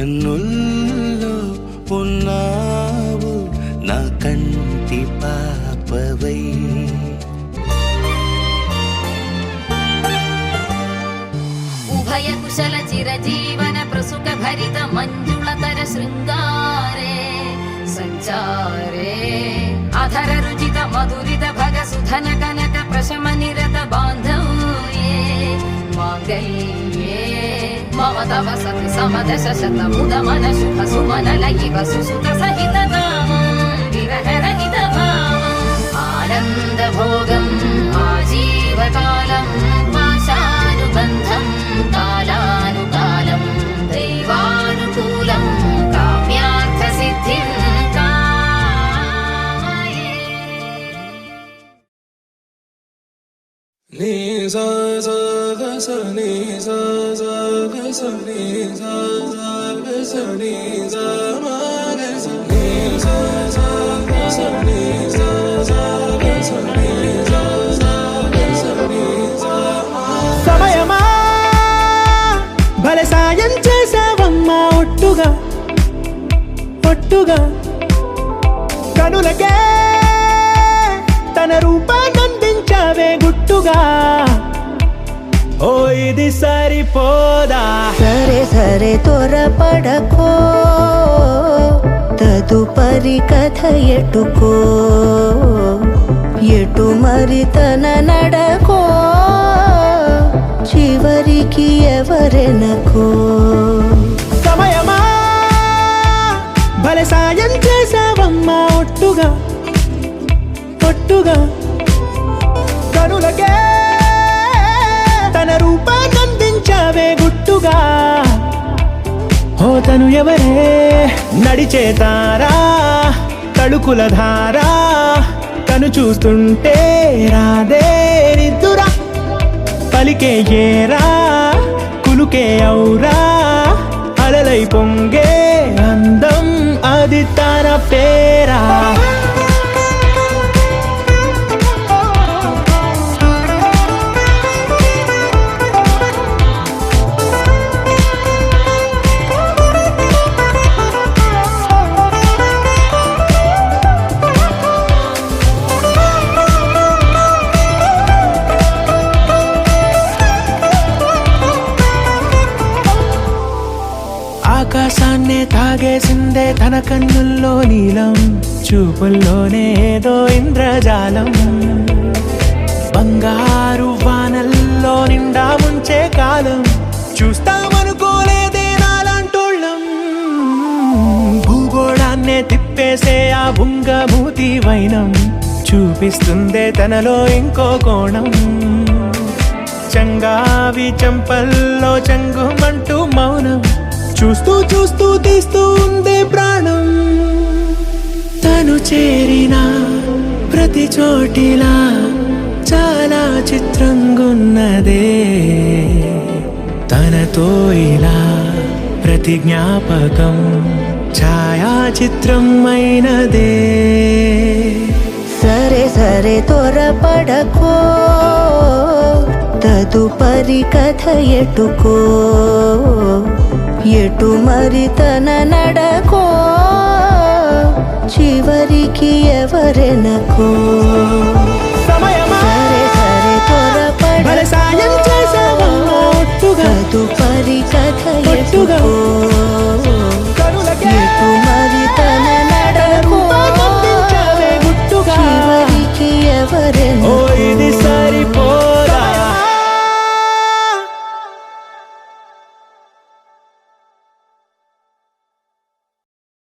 కన్నుల్లో ఉన్నావు నా కంటి పాపవై ఉభయ కుశల చిరజీవన ప్రసుక భరిత మంజుళతర శృంగారే సంచారే అధర రుచిత మధురిత భగ సుధన కనక ప్రశమ నిరత బాంధవ్యే మాంగళ్యే మమ తవ సతి సమదశ శతముద మన శుభ సుమన లయివ సుసుత సహిత విరహరహిత భావం ఆనంద భోగం ఆజీవకాలం పాశానుబంధం కాలానుకాలం దైవానుకూలం కామ్యార్థ సిద్ధిం కామయే. నీ సా సా గ స నీ సా సా గ స నీ సా సా గ స నీ సా మా గ స నీ సా సా గ స నీ సా సా గ స నీ సా సా గ స నీ సా మా. సమయమా భలే సాయం చేసావమ్మా ఒట్టుగా ఒట్టుగా కనులకే తన రూపాన్నందించావే గుట్టుగా ఓ ఇది సరిపోదా సరే సరే త్వరపడకో తదుపరి కథ ఎటుకో ఎటు మరి తన నడకో చివరికి ఎవరెనకో సమయమా భలే సాయం చేసావమ్మా ఒట్టుగా ఒట్టుగా కనులకే తన రూపాన్నందించావే గుట్టుగా ఓ తను ఎవరే నడిచే తారా తళుకుల ధారా తను చూస్తుంటే రాదే నిద్దురా పలికే ఏరా కులుకే ఔరా అలలై పొంగే అందం అది తన పేరా ఆకాశాన్నే తాగేసిందే తన కన్నుల్లో నీలం చూపుల్లోనే ఏదో ఇంద్రజాలం బంగారు వానల్లో నిండా ముంచే కాలం చూస్తామనుకోలేదే నాలాంటోళ్ళం భూగోళాన్నే తిప్పేసే ఆ బుంగమూతి వైనం చూపిస్తుందే తనలో ఇంకో కోణం చంగావి చంపల్లో చంగుమంటూ మౌనం చూస్తూ చూస్తూ తీస్తూ ఉందే ప్రాణం తను చేరిన ప్రతి చోటిలా చాలా చిత్రంగున్నదే తనతో ఇలా ప్రతి జ్ఞాపకం ఛాయాచిత్రం అయినదే సరే సరే త్వరపడకో తదుపరి కథ ఎటుకో ఎటు మరి తన నడకో చివరికి ఎవరెనకో